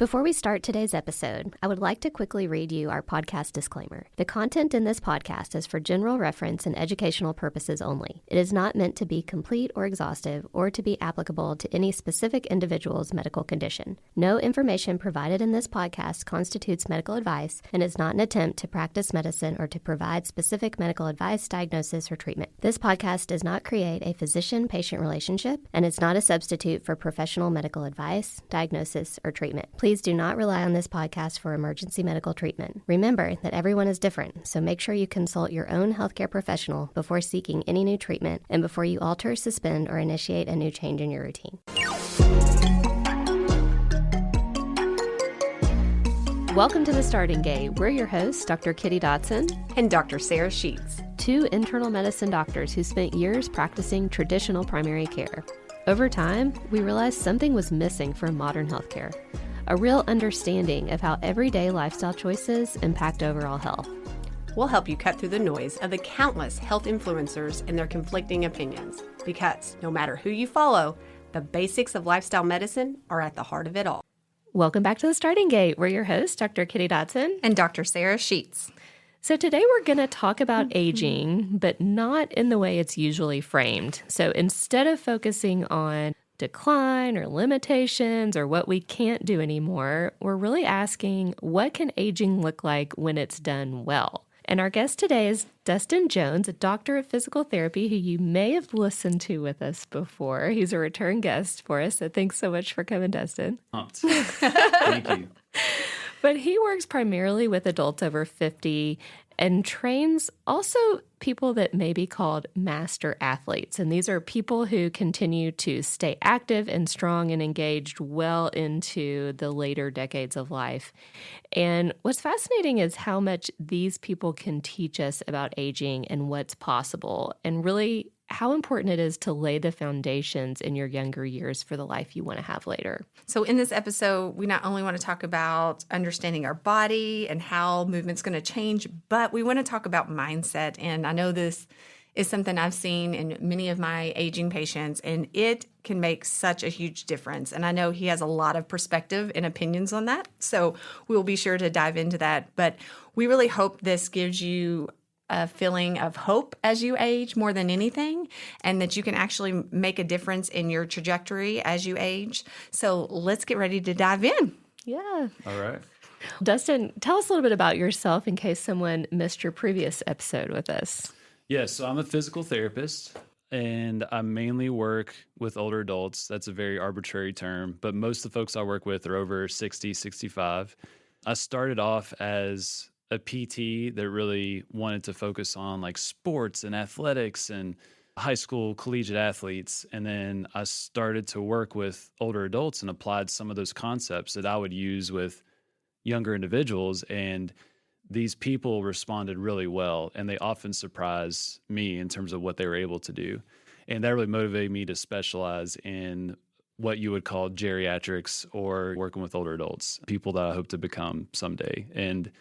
Before we start today's episode, I would like to quickly read you our podcast disclaimer. The content in this podcast is for general reference and educational purposes only. It is not meant to be complete or exhaustive or to be applicable to any specific individual's medical condition. No information provided in this podcast constitutes medical advice and is not an attempt to practice medicine or to provide specific medical advice, diagnosis, or treatment. This podcast does not create a physician-patient relationship and is not a substitute for professional medical advice, diagnosis, or treatment. Please do not rely on this podcast for emergency medical treatment. Remember that everyone is different, so make sure you consult your own healthcare professional before seeking any new treatment and before you alter, suspend, or initiate a new change in your routine. Welcome to The Starting Gate. We're your hosts, Dr. Kitty Dotson and Dr. Sarah Sheets, two internal medicine doctors who spent years practicing traditional primary care. Over time, we realized something was missing from modern healthcare. A real understanding of how everyday lifestyle choices impact overall health. We'll help you cut through the noise of the countless health influencers and their conflicting opinions. Because no matter who you follow, the basics of lifestyle medicine are at the heart of it all. Welcome back to The Starting Gate. We're your hosts, Dr. Kitty Dotson and Dr. Sarah Sheets. So today we're going to talk about aging, but not in the way it's usually framed. So instead of focusing on decline or limitations or what we can't do anymore, we're really asking, what can aging look like when it's done well? And our guest today is Dustin Jones, a doctor of physical therapy who you may have listened to with us before. He's a return guest for us, so thanks so much for coming, Dustin. Thank you. But he works primarily with adults over 50 and trains also people that may be called master athletes. And these are people who continue to stay active and strong and engaged well into the later decades of life. And what's fascinating is how much these people can teach us about aging and what's possible, and really how important it is to lay the foundations in your younger years for the life you want to have later. So in this episode, we not only want to talk about understanding our body and how movement's going to change, but we want to talk about mindset. And I know this is something I've seen in many of my aging patients, and it can make such a huge difference. And I know he has a lot of perspective and opinions on that, so we'll be sure to dive into that. But we really hope this gives you a feeling of hope as you age more than anything, and that you can actually make a difference in your trajectory as you age. So let's get ready to dive in. Yeah. All right. Dustin, tell us a little bit about yourself in case someone missed your previous episode with us. Yes, so I'm a physical therapist, and I mainly work with older adults. That's a very arbitrary term, but most of the folks I work with are over 60, 65. I started off as a PT that really wanted to focus on like sports and athletics and high school collegiate athletes. And then I started to work with older adults and applied some of those concepts that I would use with younger individuals. And these people responded really well, and they often surprised me in terms of what they were able to do. And that really motivated me to specialize in what you would call geriatrics, or working with older adults, people that I hope to become someday. And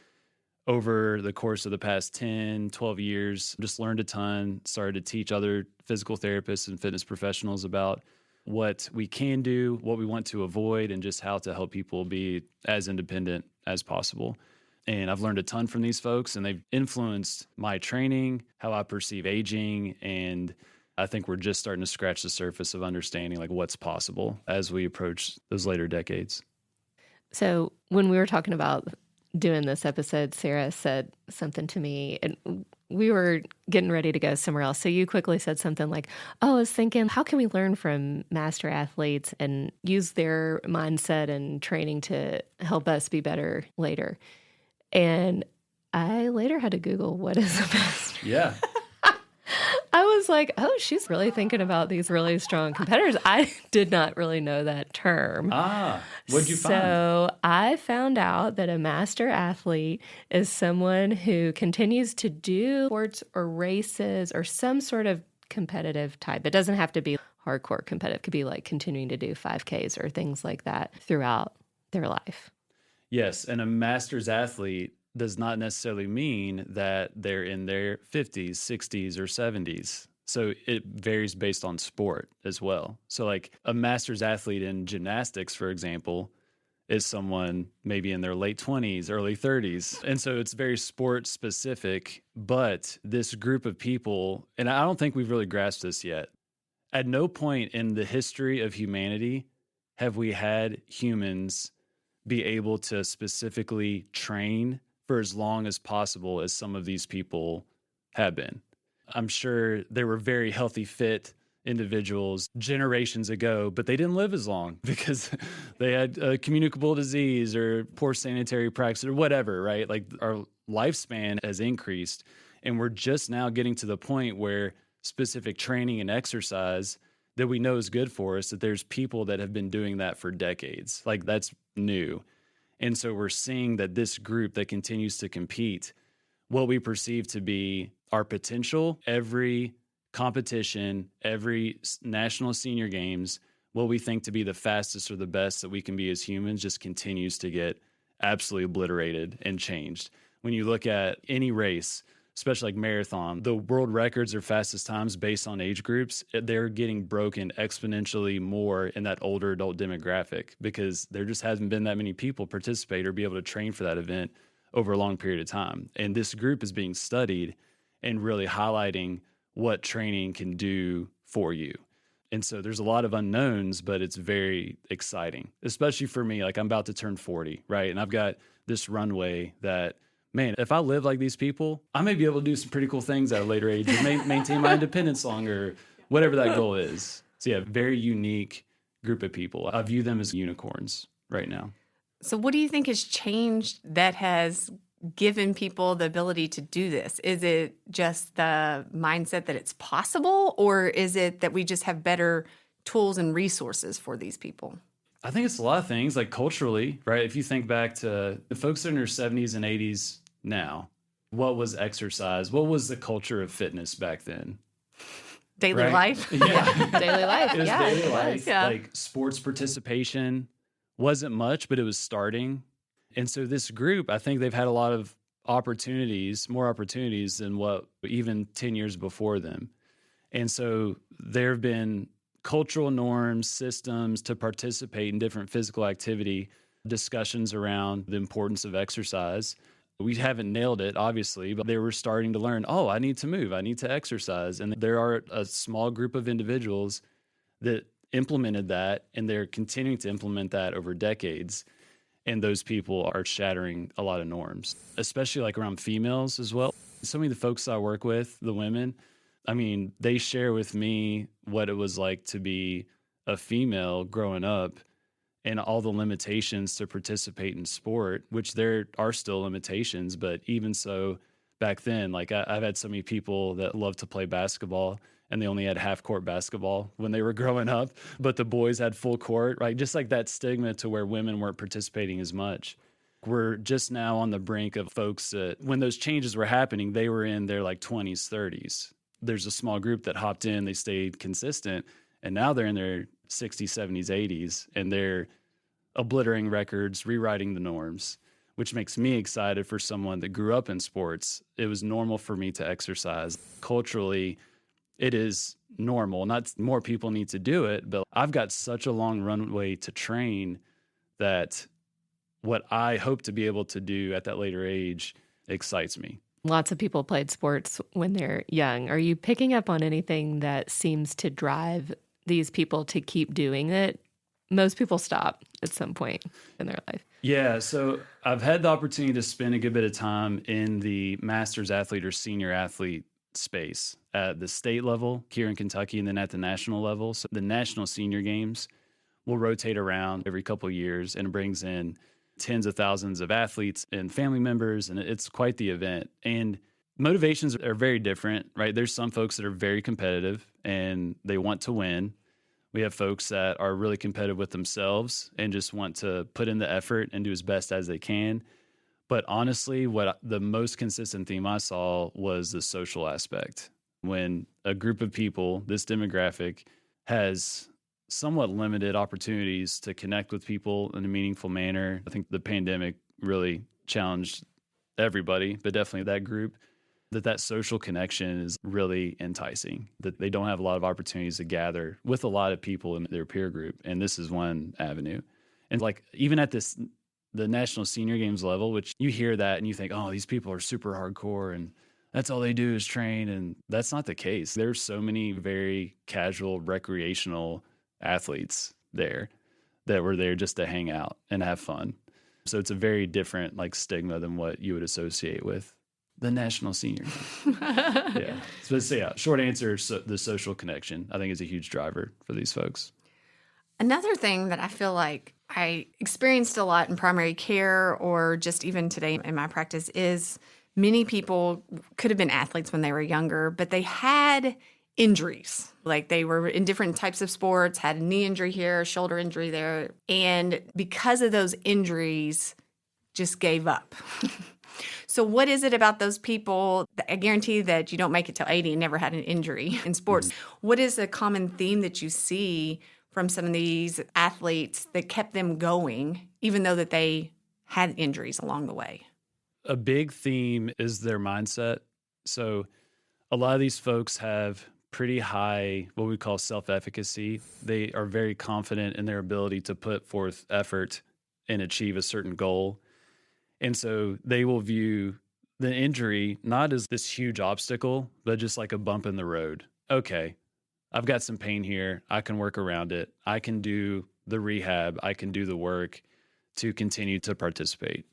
over the course of the past 10, 12 years, just learned a ton, started to teach other physical therapists and fitness professionals about what we can do, what we want to avoid, and just how to help people be as independent as possible. And I've learned a ton from these folks, and they've influenced my training, how I perceive aging, and I think we're just starting to scratch the surface of understanding like what's possible as we approach those later decades. So when we were talking about doing this episode, Sarah said something to me, and we were getting ready to go somewhere else. So you quickly said something like, oh, I was thinking, how can we learn from master athletes and use their mindset and training to help us be better later? And I later had to Google, what is a master? Yeah. I was like, oh, she's really thinking about these really strong competitors. I did not really know that term. What'd you find? So I found out that a master athlete is someone who continues to do sports or races or some sort of competitive type. It doesn't have to be hardcore competitive. It could be like continuing to do 5Ks or things like that throughout their life. Yes, and a master's athlete does not necessarily mean that they're in their 50s, 60s, or 70s. So it varies based on sport as well. So like a master's athlete in gymnastics, for example, is someone maybe in their late 20s, early 30s. And so it's very sport specific, but this group of people, and I don't think we've really grasped this yet. At no point in the history of humanity have we had humans be able to specifically train for as long as possible as some of these people have been. I'm sure they were very healthy, fit individuals generations ago, but they didn't live as long because they had a communicable disease or poor sanitary practice or whatever, right? Like our lifespan has increased, and we're just now getting to the point where specific training and exercise that we know is good for us, that there's people that have been doing that for decades. Like that's new. And so we're seeing that this group that continues to compete, what we perceive to be our potential, every competition, every national senior games, what we think to be the fastest or the best that we can be as humans just continues to get absolutely obliterated and changed. When you look at any race, especially like marathon, the world records or fastest times based on age groups, they're getting broken exponentially more in that older adult demographic because there just hasn't been that many people participate or be able to train for that event over a long period of time. And this group is being studied and really highlighting what training can do for you. And so there's a lot of unknowns, but it's very exciting, especially for me. Like I'm about to turn 40, right? And I've got this runway that, man, if I live like these people, I may be able to do some pretty cool things at a later age and maintain my independence longer, whatever that goal is. So yeah, very unique group of people. I view them as unicorns right now. So what do you think has changed that has given people the ability to do this? Is it just the mindset that it's possible, or is it that we just have better tools and resources for these people? I think it's a lot of things, like culturally, right? If you think back to the folks in their 70s and 80s now, what was exercise? What was the culture of fitness back then? Daily right? life. Yeah. Daily life. It was Yeah, daily it life. was. Yeah. Like sports participation wasn't much, but it was starting. And so this group, I think they've had a lot of opportunities, more opportunities than what even 10 years before them. And so there have been cultural norms, systems to participate in different physical activity, discussions around the importance of exercise. We haven't nailed it, obviously, but they were starting to learn, oh, I need to move, I need to exercise. And there are a small group of individuals that implemented that, and they're continuing to implement that over decades. And those people are shattering a lot of norms, especially like around females as well. So many of the folks I work with, the women, I mean, they share with me what it was like to be a female growing up and all the limitations to participate in sport, which there are still limitations. But even so, back then, like I've had so many people that love to play basketball and they only had half court basketball when they were growing up, but the boys had full court, right? Just like that stigma to where women weren't participating as much. We're just now on the brink of folks that when those changes were happening, they were in their like 20s, 30s. There's a small group that hopped in, they stayed consistent, and now they're in their 60s, 70s, 80s, and they're obliterating records, rewriting the norms, which makes me excited for someone that grew up in sports. It was normal for me to exercise. Culturally, it is normal. Not more people need to do it, but I've got such a long runway to train that what I hope to be able to do at that later age excites me. Lots of people played sports when they're young. Are you picking up on anything that seems to drive these people to keep doing it? Most people stop at some point in their life. Yeah, so I've had the opportunity to spend a good bit of time in the master's athlete or senior athlete space at the state level here in Kentucky and then at the national level. So the national senior games will rotate around every couple of years and it brings in tens of thousands of athletes and family members, and it's quite the event. And motivations are very different, right? There's some folks that are very competitive and they want to win. We have folks that are really competitive with themselves and just want to put in the effort and do as best as they can. But honestly, what the most consistent theme I saw was the social aspect. When a group of people, this demographic, has somewhat limited opportunities to connect with people in a meaningful manner. I think the pandemic really challenged everybody, but definitely that group, that social connection is really enticing, that they don't have a lot of opportunities to gather with a lot of people in their peer group. And this is one avenue. And like even at the national senior games level, which you hear that and you think, oh, these people are super hardcore and that's all they do is train. And that's not the case. There's so many very casual recreational athletes there that were there just to hang out and have fun. So it's a very different like stigma than what you would associate with the national senior game. Yeah. So yeah, short answer, the social connection, I think, is a huge driver for these folks. Another thing that I feel like I experienced a lot in primary care or just even today in my practice is many people could have been athletes when they were younger, but they had injuries. Like they were in different types of sports, had a knee injury here, shoulder injury there. And because of those injuries, just gave up. So what is it about those people? I guarantee that you don't make it till 80 and never had an injury in sports. Mm-hmm. What is a common theme that you see from some of these athletes that kept them going, even though that they had injuries along the way? A big theme is their mindset. So a lot of these folks have pretty high, what we call self-efficacy. They are very confident in their ability to put forth effort and achieve a certain goal. And so they will view the injury not as this huge obstacle, but just like a bump in the road. Okay, I've got some pain here. I can work around it. I can do the rehab. I can do the work to continue to participate.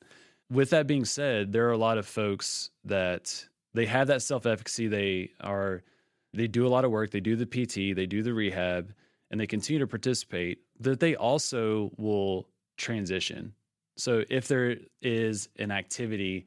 With that being said, there are a lot of folks that they have that self-efficacy. They do a lot of work. They do the PT, they do the rehab, and they continue to participate, that they also will transition. So if there is an activity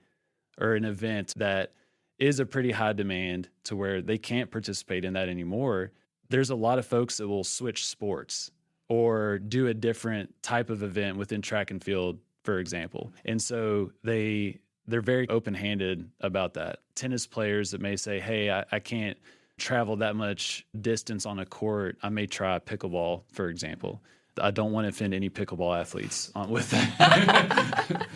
or an event that is a pretty high demand to where they can't participate in that anymore, there's a lot of folks that will switch sports or do a different type of event within track and field, for example. And so they're very open-handed about that. Tennis players that may say, hey, I can't travel that much distance on a court. I may try pickleball, for example. I don't want to offend any pickleball athletes with that.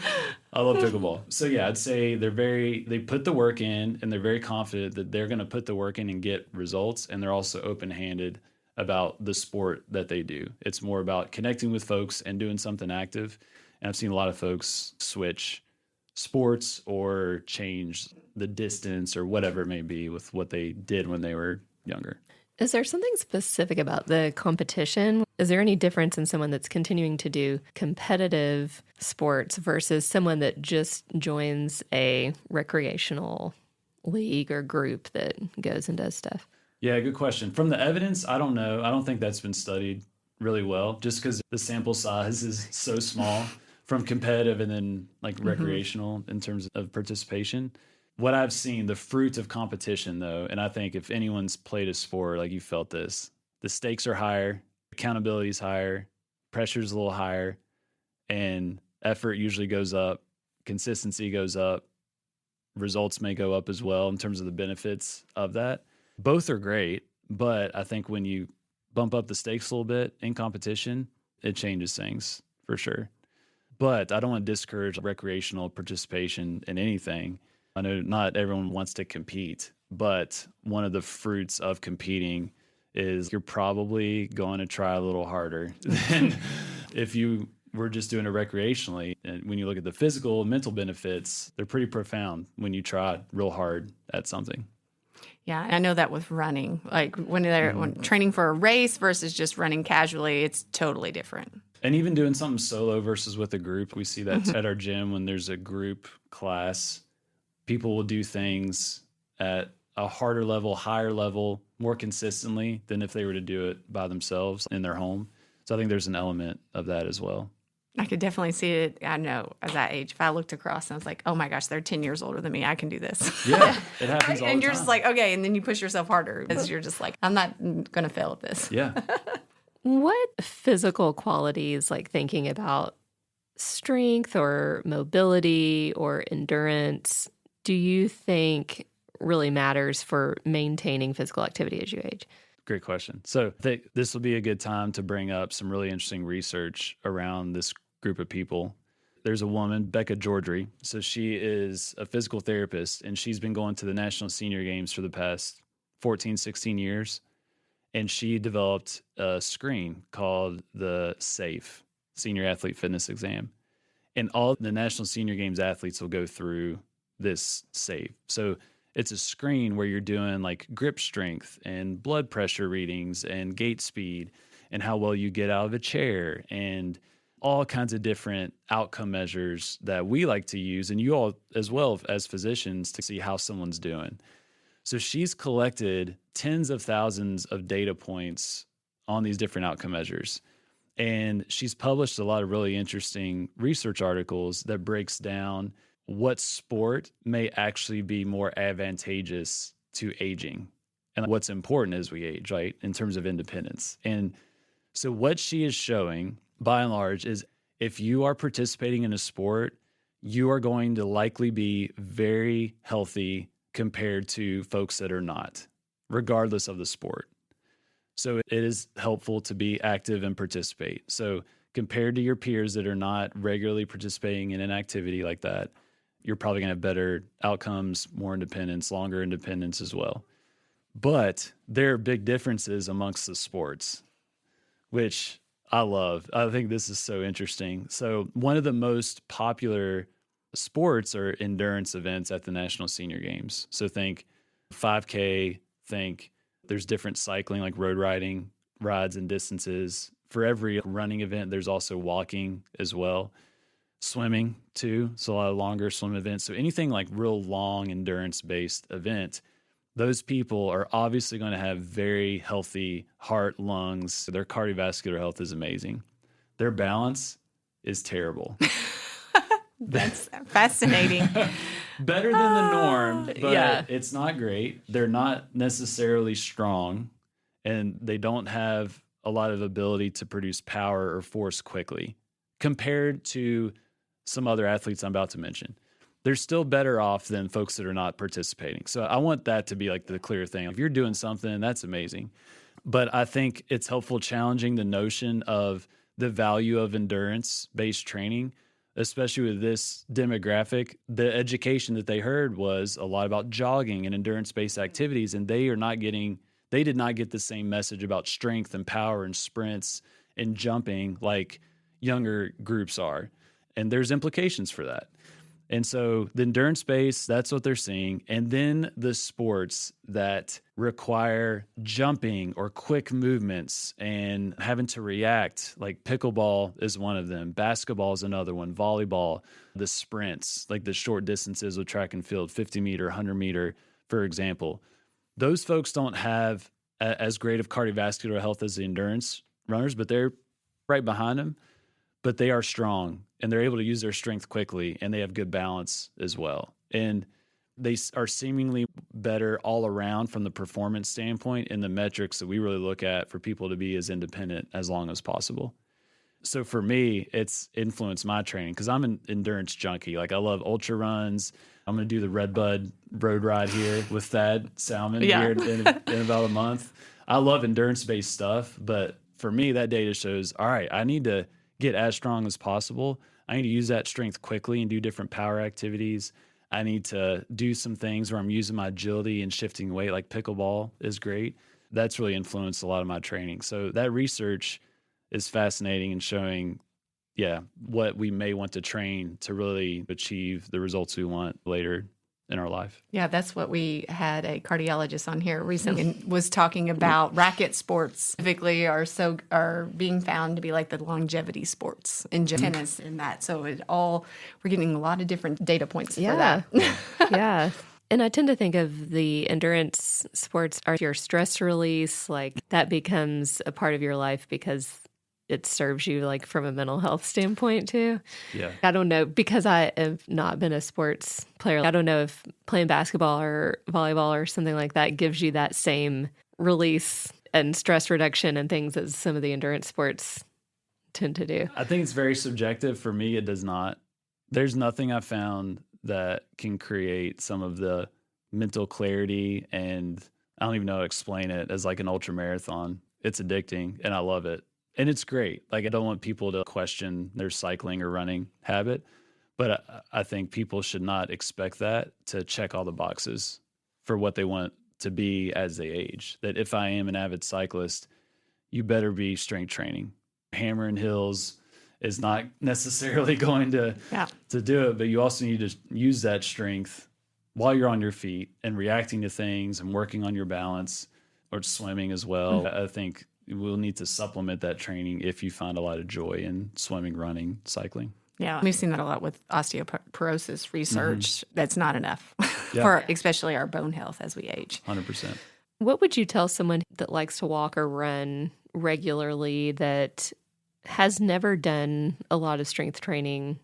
I love pickleball. So yeah, I'd say they put the work in and they're very confident that they're going to put the work in and get results. And they're also open-handed about the sport that they do. It's more about connecting with folks and doing something active. And I've seen a lot of folks switch sports or change the distance or whatever it may be with what they did when they were younger. Is there something specific about the competition? Is there any difference in someone that's continuing to do competitive sports versus someone that just joins a recreational league or group that goes and does stuff? Yeah, good question. From the evidence, I don't know. I don't think that's been studied really well just because the sample size is so small from competitive and then like recreational in terms of participation. What I've seen, the fruit of competition, though, and I think if anyone's played a sport, like you felt this, the stakes are higher, accountability is higher, pressure's a little higher, and effort usually goes up, consistency goes up, results may go up as well in terms of the benefits of that. Both are great, but I think when you bump up the stakes a little bit in competition, it changes things for sure. But I don't want to discourage recreational participation in anything. I know not everyone wants to compete, but one of the fruits of competing is you're probably going to try a little harder than if you were just doing it recreationally. And when you look at the physical and mental benefits, they're pretty profound when you try real hard at something. Yeah, I know that with running. Like when when training for a race versus just running casually, it's totally different. And even doing something solo versus with a group, we see that at our gym when there's a group class. People will do things at a harder level, higher level, more consistently than if they were to do it by themselves in their home. So I think there's an element of that as well. I could definitely see it. I know at that age, if I looked across and I was like, oh my gosh, they're 10 years older than me. I can do this. Yeah, it happens all the time. And you're just like, okay. And then you push yourself harder because you're just like, I'm not going to fail at this. Yeah. What physical qualities, like thinking about strength or mobility or endurance, do you think really matters for maintaining physical activity as you age? Great question. So I think this will be a good time to bring up some really interesting research around this group of people. There's a woman, Becca Georgery. So she is a physical therapist, and she's been going to the National Senior Games for the past 14, 16 years. And she developed a screen called the SAFE. senior athlete fitness exam. And all the National Senior Games athletes will go through this SAFE. So it's a screen where you're doing like grip strength and blood pressure readings and gait speed and how well you get out of a chair and all kinds of different outcome measures that we like to use, and you all as well as physicians, to see how someone's doing. So she's collected tens of thousands of data points on these different outcome measures. And she's published a lot of really interesting research articles that breaks down what sport may actually be more advantageous to aging and what's important as we age, right, in terms of independence. And so what she is showing, by and large, is if you are participating in a sport, you are going to likely be very healthy compared to folks that are not, regardless of the sport. So it is helpful to be active and participate. So compared to your peers that are not regularly participating in an activity like that, you're probably going to have better outcomes, more independence, longer independence as well. But there are big differences amongst the sports, which I love. I think this is so interesting. So one of the most popular sports are endurance events at the National Senior Games. So think 5K, think there's different cycling, like road riding, rides and distances. For every running event, there's also walking as well. Swimming too, so a lot of longer swim events. So anything like real long endurance-based event, those people are obviously going to have very healthy heart, lungs. Their cardiovascular health is amazing. Their balance is terrible. That's fascinating. Better than the norm, but it's not great. They're not necessarily strong, and they don't have a lot of ability to produce power or force quickly compared to some other athletes I'm about to mention. They're still better off than folks that are not participating. So I want that to be like the clear thing. If you're doing something, that's amazing. But I think it's helpful challenging the notion of the value of endurance-based training, especially with this demographic. The education that they heard was a lot about jogging and endurance-based activities, and they did not get the same message about strength and power and sprints and jumping like younger groups are. And there's implications for that. And so the endurance space, that's what they're seeing. And then the sports that require jumping or quick movements and having to react, like pickleball is one of them. Basketball is another one. Volleyball, the sprints, like the short distances with track and field, 50 meter, 100 meter, for example. Those folks don't have as great of cardiovascular health as the endurance runners, but they're right behind them. But they are strong and they're able to use their strength quickly, and they have good balance as well. And they are seemingly better all around from the performance standpoint in the metrics that we really look at for people to be as independent as long as possible. So for me, it's influenced my training because I'm an endurance junkie. Like I love ultra runs. I'm going to do the Redbud road ride here with Thad Salmon here in about a month. I love endurance-based stuff, but for me, that data shows, all right, I need to get as strong as possible. I need to use that strength quickly and do different power activities. I need to do some things where I'm using my agility and shifting weight, like pickleball is great. That's really influenced a lot of my training. So that research is fascinating and showing, what we may want to train to really achieve the results we want later in our life. Yeah, that's what we had a cardiologist on here recently was talking about. Racket sports specifically are being found to be like the longevity sports in tennis and that. So we're getting a lot of different data points for that. Yeah. And I tend to think of the endurance sports are your stress release, like that becomes a part of your life because it serves you like from a mental health standpoint too. Yeah. I don't know, because I have not been a sports player. I don't know if playing basketball or volleyball or something like that gives you that same release and stress reduction and things as some of the endurance sports tend to do. I think it's very subjective. For me, it does not. There's nothing I found that can create some of the mental clarity, and I don't even know how to explain it, as like an ultra marathon. It's addicting and I love it. And it's great. Like, I don't want people to question their cycling or running habit, but I think people should not expect that to check all the boxes for what they want to be as they age. That if I am an avid cyclist, you better be strength training, hammering hills is not necessarily going to do it. But you also need to use that strength while you're on your feet and reacting to things and working on your balance, or swimming as well. I think we'll need to supplement that training if you find a lot of joy in swimming, running, cycling. Yeah, we've seen that a lot with osteoporosis research. That's not enough for especially our bone health as we age. 100%. What would you tell someone that likes to walk or run regularly that has never done a lot of strength training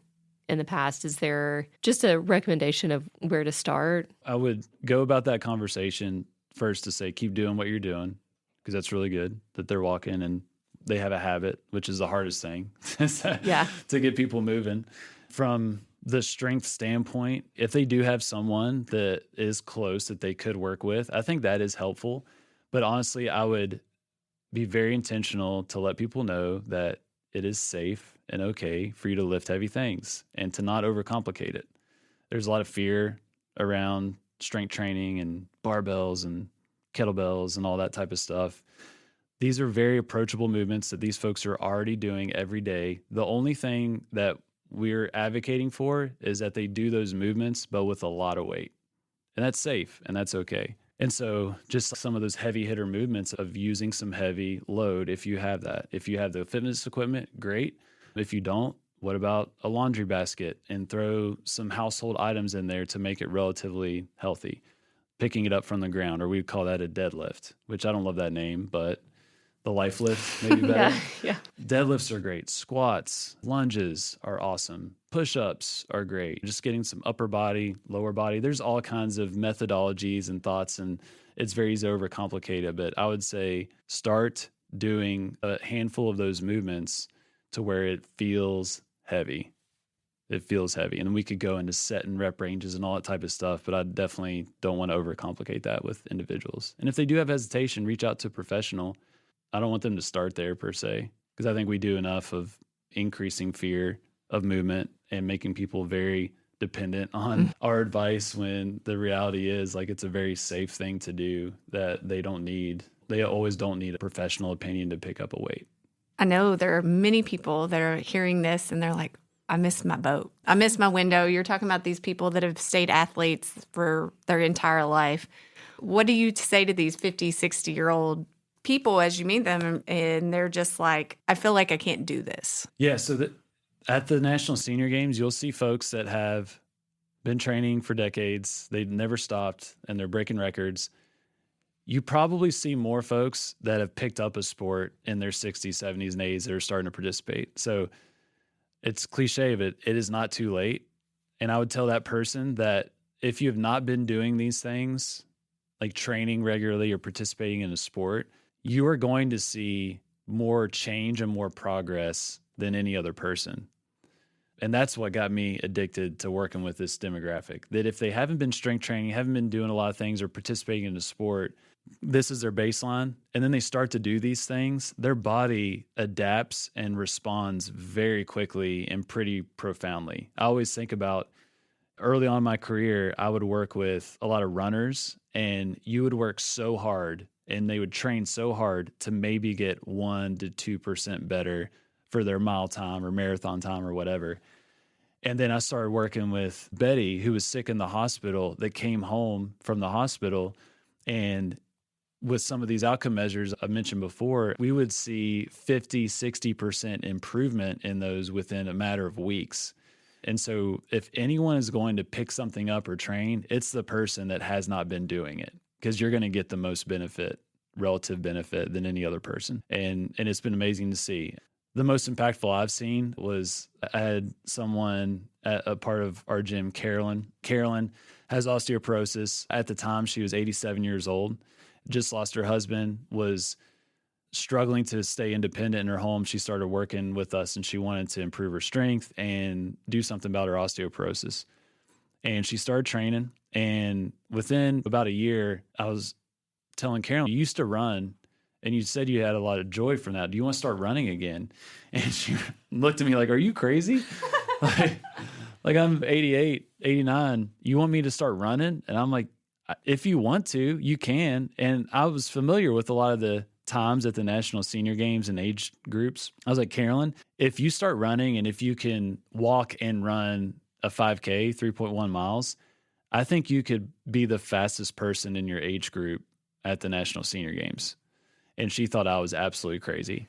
in the past? Is there just a recommendation of where to start? I would go about that conversation first to say, keep doing what you're doing, because that's really good that they're walking and they have a habit, which is the hardest thing to get people moving. From the strength standpoint, if they do have someone that is close that they could work with, I think that is helpful. But honestly, I would be very intentional to let people know that it is safe and okay for you to lift heavy things and to not overcomplicate it. There's a lot of fear around strength training and barbells and kettlebells and all that type of stuff. These are very approachable movements that these folks are already doing every day. The only thing that we're advocating for is that they do those movements, but with a lot of weight. And that's safe and that's okay. And so just some of those heavy hitter movements of using some heavy load, if you have that. If you have the fitness equipment, great. If you don't, what about a laundry basket and throw some household items in there to make it relatively healthy? Picking it up from the ground, or we'd call that a deadlift, which I don't love that name, but the life lift maybe better. Deadlifts are great. Squats, lunges are awesome. Push-ups are great. Just getting some upper body, lower body. There's all kinds of methodologies and thoughts, and it's very easy to overcomplicate it. But I would say start doing a handful of those movements to where it feels heavy. It feels heavy. And then we could go into set and rep ranges and all that type of stuff, but I definitely don't want to overcomplicate that with individuals. And if they do have hesitation, reach out to a professional. I don't want them to start there per se, because I think we do enough of increasing fear of movement and making people very dependent on our advice, when the reality is like it's a very safe thing to do that they always don't need a professional opinion to pick up a weight. I know there are many people that are hearing this and they're like, I missed my boat. I missed my window. You're talking about these people that have stayed athletes for their entire life. What do you say to these 50, 60-year-old people as you meet them and they're just like, I feel like I can't do this? Yeah, so at the National Senior Games, you'll see folks that have been training for decades. They've never stopped and they're breaking records. You probably see more folks that have picked up a sport in their 60s, 70s, and 80s that are starting to participate. So it's cliche, but it is not too late. And I would tell that person that if you have not been doing these things, like training regularly or participating in a sport, you are going to see more change and more progress than any other person. And that's what got me addicted to working with this demographic, that if they haven't been strength training, haven't been doing a lot of things or participating in a sport, this is their baseline. And then they start to do these things, their body adapts and responds very quickly and pretty profoundly. I always think about early on in my career, I would work with a lot of runners, and you would work so hard and they would train so hard to maybe get 1% to 2% better for their mile time or marathon time or whatever. And then I started working with Betty, who was sick in the hospital, that came home from the hospital. And with some of these outcome measures I mentioned before, we would see 50, 60% improvement in those within a matter of weeks. And so if anyone is going to pick something up or train, it's the person that has not been doing it, because you're going to get the most relative benefit than any other person. And it's been amazing to see. The most impactful I've seen was I had someone at a part of our gym, Carolyn. Carolyn has osteoporosis. At the time, she was 87 years old, just lost her husband, was struggling to stay independent in her home. She started working with us and she wanted to improve her strength and do something about her osteoporosis. And she started training. And within about a year, I was telling Carolyn, you used to run and you said you had a lot of joy from that. Do you want to start running again? And she looked at me like, are you crazy? like I'm 88, 89. You want me to start running? And I'm like, if you want to, you can. And I was familiar with a lot of the times at the National Senior Games and age groups. I was like, Carolyn, if you start running and if you can walk and run a 5K, 3.1 miles, I think you could be the fastest person in your age group at the National Senior Games. And she thought I was absolutely crazy.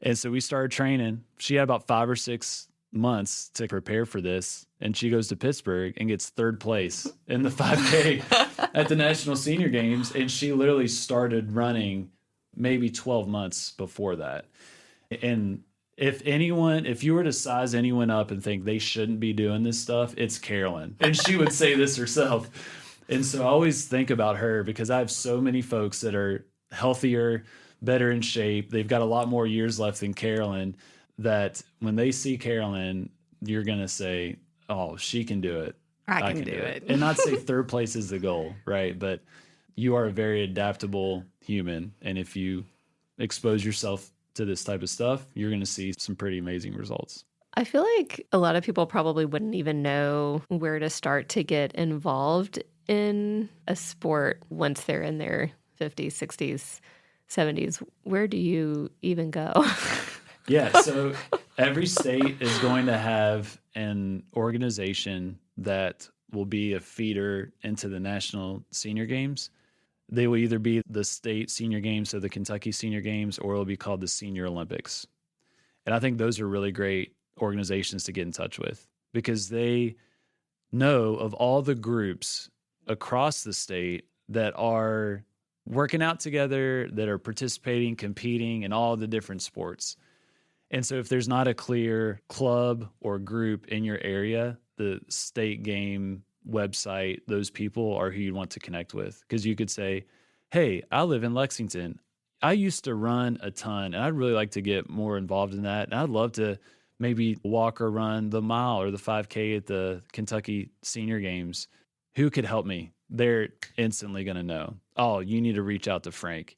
And so we started training. She had about 5 or 6 months to prepare for this. And she goes to Pittsburgh and gets 3rd place in the 5K at the National Senior Games. And she literally started running maybe 12 months before that. And if you were to size anyone up and think they shouldn't be doing this stuff, it's Carolyn. And she would say this herself. And so I always think about her because I have so many folks that are healthier, better in shape. They've got a lot more years left than Carolyn, that when they see Carolyn, you're going to say, oh, she can do it. I can do it. And not say 3rd place is the goal, right? But you are a very adaptable human. And if you expose yourself to this type of stuff, you're going to see some pretty amazing results. I feel like a lot of people probably wouldn't even know where to start to get involved in a sport once they're in their 50s, 60s, 70s. Where do you even go? Yeah, so every state is going to have an organization that will be a feeder into the National Senior Games. They will either be the state senior games, so the Kentucky Senior Games, or it'll be called the Senior Olympics. And I think those are really great organizations to get in touch with because they know of all the groups across the state that are working out together, that are participating, competing in all the different sports. And so if there's not a clear club or group in your area, the state game website, those people are who you want to connect with. Because you could say, hey, I live in Lexington. I used to run a ton, and I'd really like to get more involved in that. And I'd love to maybe walk or run the mile or the 5K at the Kentucky Senior Games. Who could help me? They're instantly going to know. Oh, you need to reach out to Frank.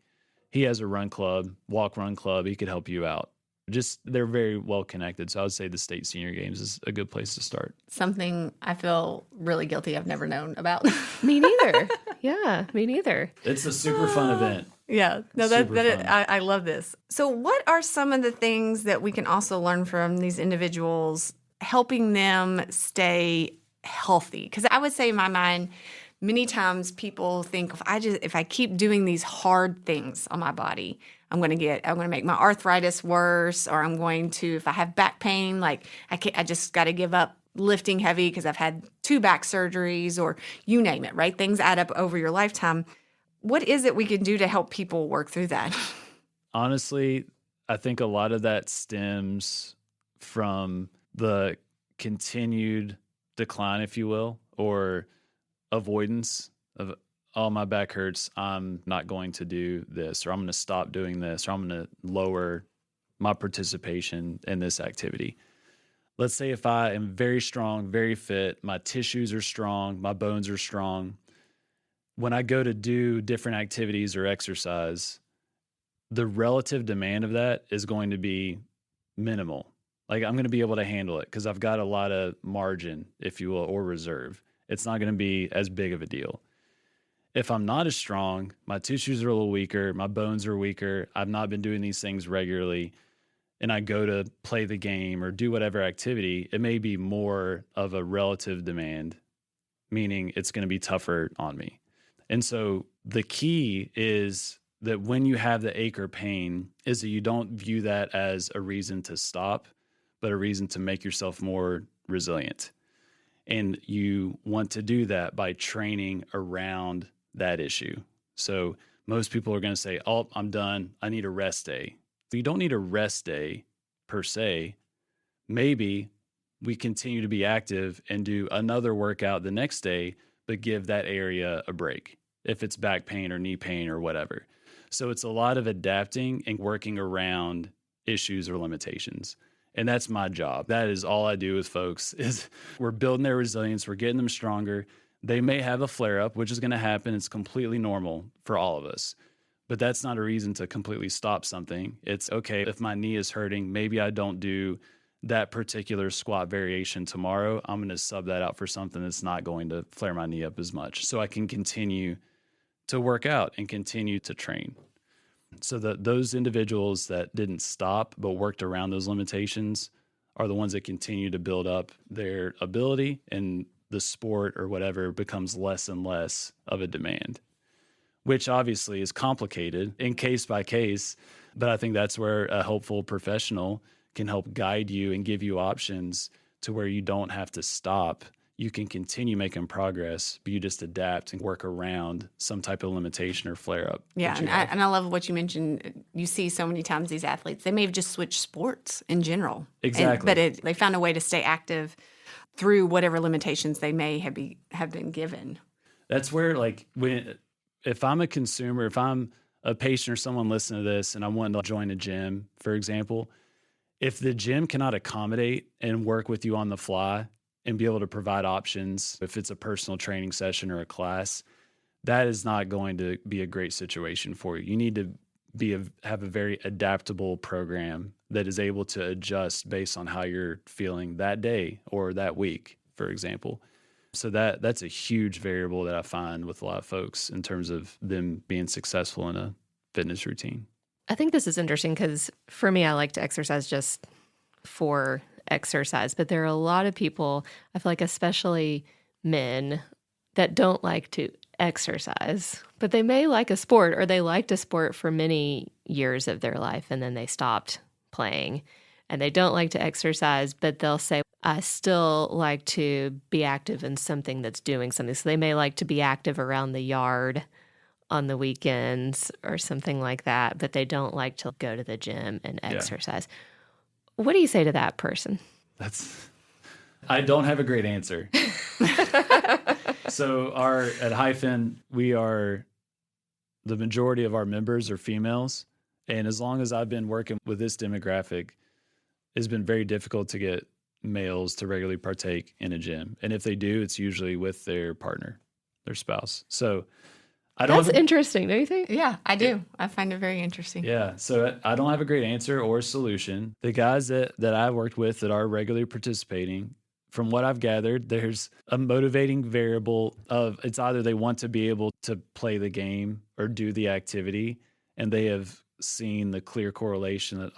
He has a run club, walk run club. He could help you out. Just they're very well connected. So I would say the state senior games is a good place to start. Something I feel really guilty I've never known about. Me neither. Yeah, me neither. It's a super fun event. Yeah, no, Super fun. I love this. So what are some of the things that we can also learn from these individuals, helping them stay healthy? Because I would say in my mind, many times people think if I keep doing these hard things on my body, I'm going to make my arthritis worse, or I'm going to, if I have back pain, like I just got to give up lifting heavy because I've had 2 back surgeries, or you name it, right? Things add up over your lifetime. What is it we can do to help people work through that? Honestly, I think a lot of that stems from the continued decline, if you will, or avoidance of, oh, my back hurts, I'm not going to do this, or I'm going to stop doing this, or I'm going to lower my participation in this activity. Let's say if I am very strong, very fit, my tissues are strong, my bones are strong. When I go to do different activities or exercise, the relative demand of that is going to be minimal. Like I'm going to be able to handle it because I've got a lot of margin, if you will, or reserve. It's not going to be as big of a deal. If I'm not as strong, my tissues are a little weaker, my bones are weaker, I've not been doing these things regularly, and I go to play the game or do whatever activity, it may be more of a relative demand, meaning it's going to be tougher on me. And so the key is that when you have the ache or pain is that you don't view that as a reason to stop, but a reason to make yourself more resilient. And you want to do that by training around that issue. So most people are going to say, oh, I'm done. I need a rest day. You don't need a rest day per se. Maybe we continue to be active and do another workout the next day, but give that area a break if it's back pain or knee pain or whatever. So it's a lot of adapting and working around issues or limitations. And that's my job. That is all I do with folks is we're building their resilience. We're getting them stronger. They may have a flare-up, which is going to happen. It's completely normal for all of us. But that's not a reason to completely stop something. It's okay, if my knee is hurting, maybe I don't do that particular squat variation tomorrow. I'm going to sub that out for something that's not going to flare my knee up as much so I can continue to work out and continue to train. So those individuals that didn't stop but worked around those limitations are the ones that continue to build up their ability, and the sport or whatever becomes less and less of a demand, which obviously is complicated in case by case. But I think that's where a helpful professional can help guide you and give you options to where you don't have to stop. You can continue making progress, but you just adapt and work around some type of limitation or flare up. Yeah, and I love what you mentioned. You see so many times these athletes, they may have just switched sports in general. Exactly. But they found a way to stay active through whatever limitations they may have been given. That's where, like, if I'm a consumer, if I'm a patient or someone listening to this and I want to join a gym, for example, if the gym cannot accommodate and work with you on the fly and be able to provide options, if it's a personal training session or a class, that is not going to be a great situation for you. You need to have a very adaptable program that is able to adjust based on how you're feeling that day or that week, for example. So that's a huge variable that I find with a lot of folks in terms of them being successful in a fitness routine. I think this is interesting because for me, I like to exercise just for exercise, but there are a lot of people, I feel like especially men, that don't like to exercise, but they may like a sport, or they liked a sport for many years of their life and then they stopped playing, and they don't like to exercise, but they'll say, I still like to be active in something that's doing something. So they may like to be active around the yard on the weekends or something like that, but they don't like to go to the gym and exercise. What do you say to that person? I don't have a great answer. So at Hyphen, the majority of our members are females. And as long as I've been working with this demographic, it's been very difficult to get males to regularly partake in a gym. And if they do, it's usually with their partner, their spouse. So That's interesting, don't you think? Yeah, I do. I find it very interesting. Yeah. So I don't have a great answer or solution. The guys that I've worked with that are regularly participating, from what I've gathered, there's a motivating variable of it's either they want to be able to play the game or do the activity, and they have seen the clear correlation that,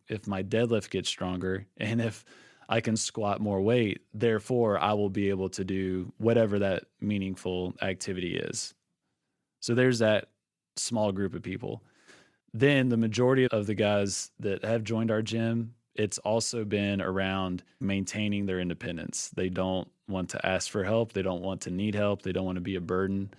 if my deadlift gets stronger and if I can squat more weight, therefore I will be able to do whatever that meaningful activity is. So there's that small group of people. Then the majority of the guys that have joined our gym, it's also been around maintaining their independence. They don't want to ask for help. They don't want to need help. They don't want to be a burden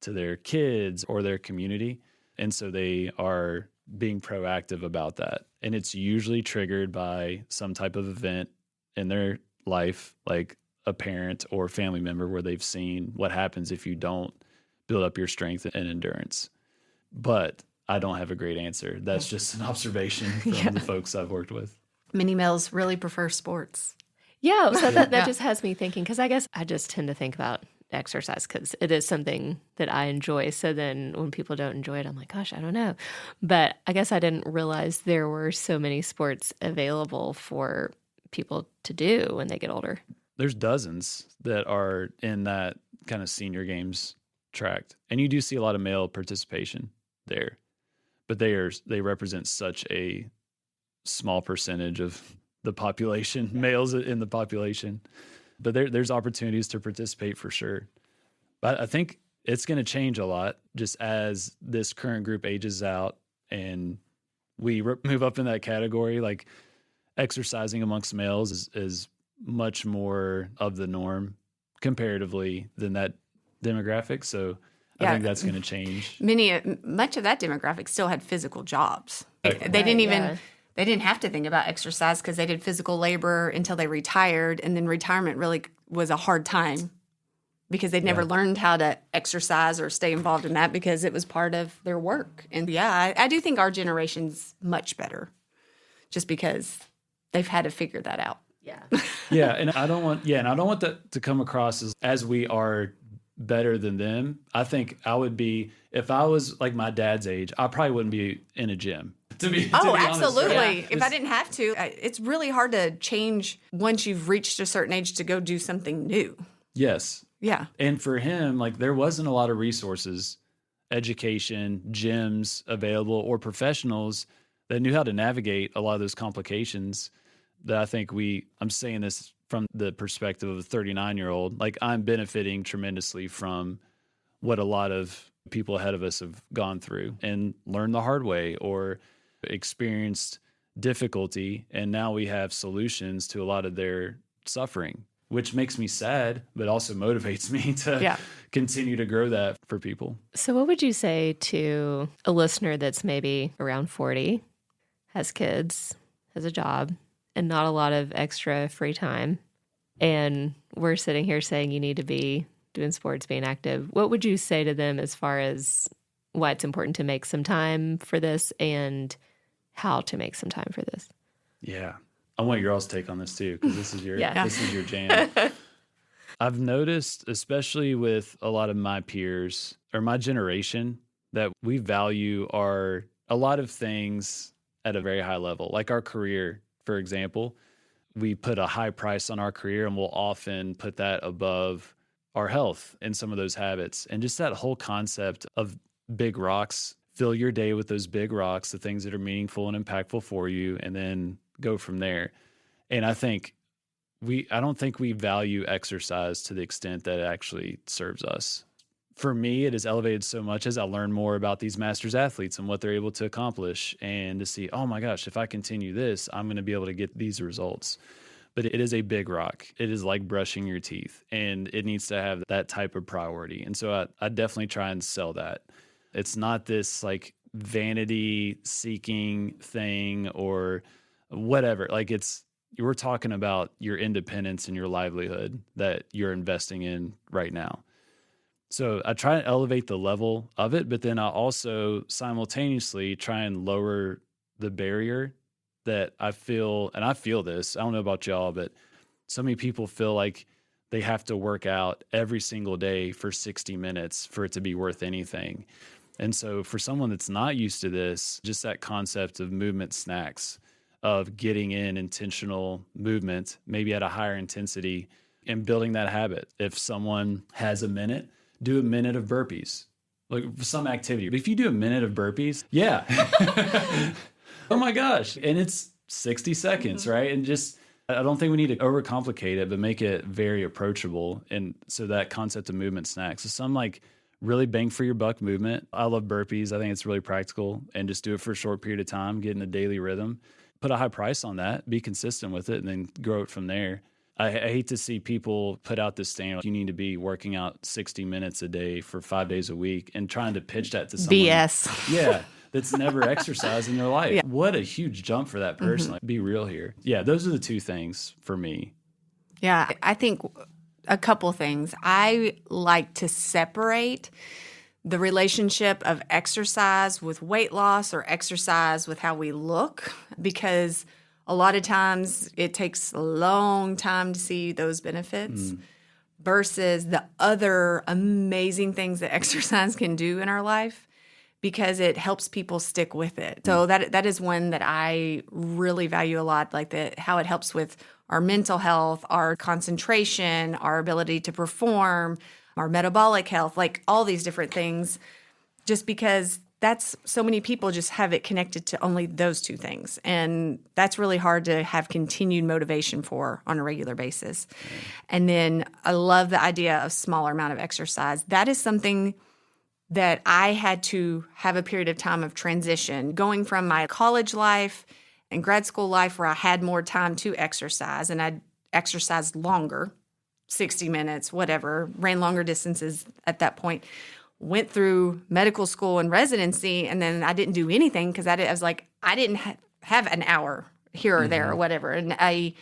to their kids or their community. And so they are being proactive about that. And it's usually triggered by some type of event in their life, like a parent or family member where they've seen what happens if you don't build up your strength and endurance. But I don't have a great answer. That's just an observation from the folks I've worked with. Many males really prefer sports. Yeah, so that just has me thinking, because I guess I just tend to think about exercise because it is something that I enjoy. So then when people don't enjoy it, I'm like, gosh, I don't know. But I guess I didn't realize there were so many sports available for people to do when they get older. There's dozens that are in that kind of senior games tract. And you do see a lot of male participation there. But they represent such a small percentage of the population, males in the population. But there's opportunities to participate for sure. But I think it's going to change a lot just as this current group ages out and we move up in that category. Like exercising amongst males is much more of the norm comparatively than that demographic. So I think that's going to change. Much of that demographic still had physical jobs. They didn't have to think about exercise because they did physical labor until they retired. And then retirement really was a hard time because they'd never learned how to exercise or stay involved in that because it was part of their work. And I do think our generation's much better just because they've had to figure that out. Yeah. And I don't want that to come across as we are better than them. I think I would be, if I was like my dad's age, I probably wouldn't be in a gym. To be absolutely. Honest, if I didn't have to, it's really hard to change once you've reached a certain age to go do something new. Yes. Yeah. And for him, like there wasn't a lot of resources education, gyms available, or professionals that knew how to navigate a lot of those complications that I think I'm saying this from the perspective of a 39-year-old, like I'm benefiting tremendously from what a lot of people ahead of us have gone through and learned the hard way or experienced difficulty. And now we have solutions to a lot of their suffering, which makes me sad, but also motivates me to continue to grow that for people. So what would you say to a listener that's maybe around 40, has kids, has a job, and not a lot of extra free time, and we're sitting here saying you need to be doing sports, being active? What would you say to them as far as why it's important to make some time for this and how to make some time for this? Yeah. I want your all's take on this too, because this is this is your jam. I've noticed, especially with a lot of my peers or my generation, that we value a lot of things at a very high level. Like our career, for example, we put a high price on our career and we'll often put that above our health and some of those habits. And just that whole concept of big rocks, fill your day with those big rocks, the things that are meaningful and impactful for you, and then go from there. And I don't think we value exercise to the extent that it actually serves us. For me, it has elevated so much as I learn more about these masters athletes and what they're able to accomplish, and to see, oh my gosh, if I continue this, I'm going to be able to get these results. But it is a big rock. It is like brushing your teeth, and it needs to have that type of priority. And so I definitely try and sell that. It's not this like vanity seeking thing or whatever. Like we're talking about your independence and your livelihood that you're investing in right now. So I try and elevate the level of it, but then I also simultaneously try and lower the barrier that I feel, and I feel this, I don't know about y'all, but so many people feel like they have to work out every single day for 60 minutes for it to be worth anything. And so for someone that's not used to this, just that concept of movement snacks, of getting in intentional movement, maybe at a higher intensity, and building that habit. If someone has a minute, do a minute of burpees, like some activity. But if you do a minute of burpees, oh my gosh. And it's 60 seconds, right? And just, I don't think we need to overcomplicate it, but make it very approachable. And so that concept of movement snacks. So some like really bang for your buck movement. I love burpees. I think it's really practical, and just do it for a short period of time, get in a daily rhythm, put a high price on that, be consistent with it, and then grow it from there. I hate to see people put out this standard. You need to be working out 60 minutes a day for 5 days a week and trying to pitch that to someone. BS. Yeah, that's never exercised in their life. Yeah. What a huge jump for that person. Like, be real here. Yeah, those are the two things for me. Yeah, I think a couple things. I like to separate the relationship of exercise with weight loss or exercise with how we look, because a lot of times it takes a long time to see those benefits versus the other amazing things that exercise can do in our life, because it helps people stick with it. So that is one that I really value a lot, like how it helps with our mental health, our concentration, our ability to perform, our metabolic health, like all these different things, just because that's so many people just have it connected to only those two things. And that's really hard to have continued motivation for on a regular basis. And then I love the idea of smaller amount of exercise. That is something that I had to have a period of time of transition, going from my college life and grad school life where I had more time to exercise, and I exercised longer, 60 minutes, whatever, ran longer distances at that point. Went through medical school and residency, and then I didn't do anything because I was like, I didn't have an hour here or there or whatever. And I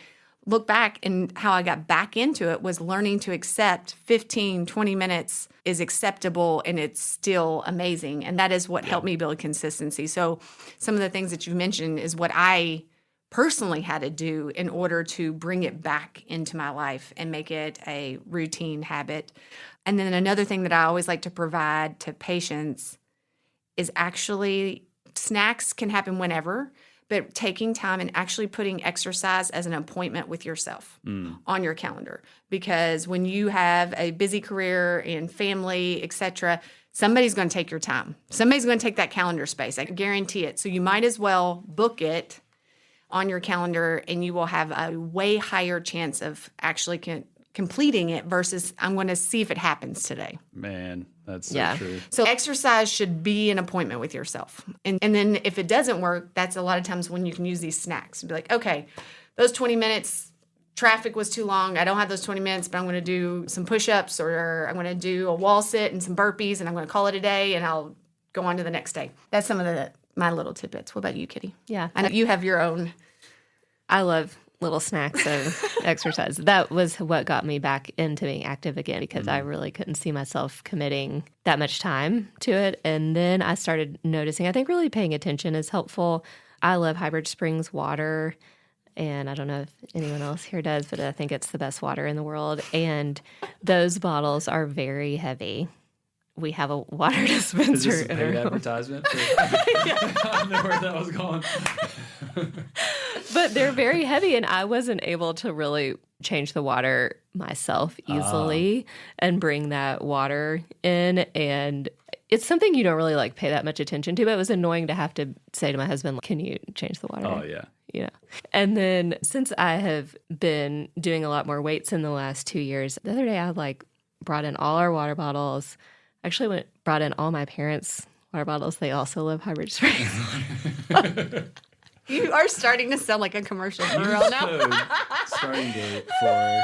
look back, and how I got back into it was learning to accept 15, 20 minutes is acceptable, and it's still amazing. And that is what helped me build consistency. So some of the things that you mentioned is what I personally had to do in order to bring it back into my life and make it a routine habit. And then another thing that I always like to provide to patients is actually snacks can happen whenever, but taking time and actually putting exercise as an appointment with yourself on your calendar. Because when you have a busy career and family, etc., somebody's going to take your time. Somebody's going to take that calendar space. I guarantee it. So you might as well book it on your calendar, and you will have a way higher chance of actually completing it versus I'm going to see if it happens today. Man, that's so true. So exercise should be an appointment with yourself. And then if it doesn't work, that's a lot of times when you can use these snacks. Be like, okay, those 20 minutes, traffic was too long. I don't have those 20 minutes, but I'm going to do some push-ups, or I'm going to do a wall sit and some burpees, and I'm going to call it a day, and I'll go on to the next day. That's some of my little tidbits. What about you, Kitty? Yeah. I know you have your own. I love little snacks of exercise. That was what got me back into being active again, because I really couldn't see myself committing that much time to it. And then I started noticing, I think really paying attention is helpful. I love Hybrid Springs water, and I don't know if anyone else here does, but I think it's the best water in the world. And those bottles are very heavy. We have a water dispenser. Is this a paid advertisement? I don't know where that was going. But they're very heavy, and I wasn't able to really change the water myself easily and bring that water in. And it's something you don't really like pay that much attention to, but it was annoying to have to say to my husband, can you change the water? Oh, yeah. Yeah. And then since I have been doing a lot more weights in the last 2 years, the other day I brought in all our water bottles. Actually brought in all my parents' water bottles. They also love Hybrid Springs. You are starting to sound like a commercial for real now. Starting date for